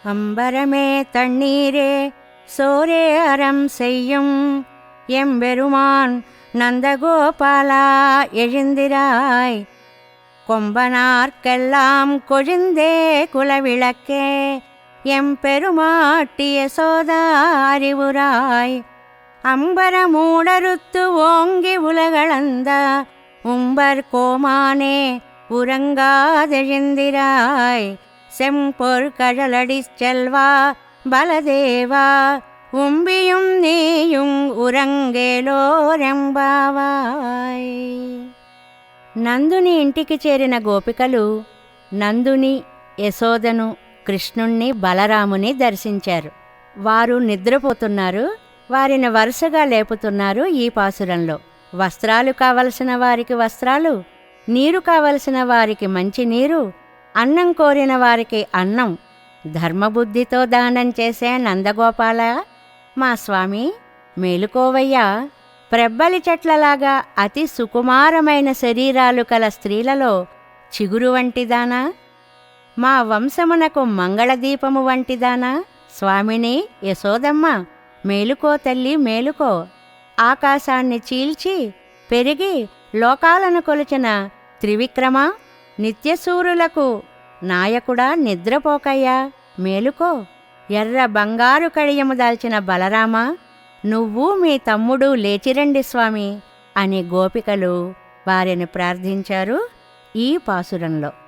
அம்பரமே தண்ணீரே சோரே அறம் செய்யும் எம்பெருமான் நந்தகோபாலா எழுந்திராய். கொம்பனார்க்கெல்லாம் கொழுந்தே குலவிளக்கே எம்பெருமாட்டி யசோதா அறிவுராய். அம்பரமூடறுத்து ஓங்கி உலகளந்த உம்பர் கோமானே உறங்காதெழுந்திராய். செம்பொற் கழலடிச் செல்வா பலதேவா உம்பியும் நீயும் ఉరంగేలోరెంబావాయ్. నందుని ఇంటికి చేరిన గోపికలు నందుని, యశోదను, కృష్ణుణ్ణి, బలరాముని దర్శించారు. వారు నిద్రపోతున్నారు. వారిని వరుసగా లేపుతున్నారు ఈ పాసురంలో. వస్త్రాలు కావలసిన వారికి వస్త్రాలు, నీరు కావలసిన వారికి మంచి నీరు, అన్నం కోరిన వారికి అన్నం ధర్మబుద్ధితో దానం చేసే నందగోపాల మా స్వామి మేలుకోవయ్యా. ప్రెబ్బలి చెట్లలాగా అతి సుకుమారమైన శరీరాలు కల స్త్రీలలో చిగురు వంటిదానా, మా వంశమునకు మంగళదీపము వంటిదానా స్వామిని యశోదమ్మ మేలుకో తల్లి మేలుకో. ఆకాశాన్ని చీల్చి పెరిగి లోకాలను కొలిచిన త్రివిక్రమ నిత్యసూరులకు నాయకుడా నిద్రపోకయ్యా మేలుకో. ఎర్ర బంగారు కడియము దాల్చిన బలరామ నువ్వు మీ తమ్ముడు లేచిరండి స్వామి అని గోపికలు వారిని ప్రార్థించారు ఈ పాసురంలో.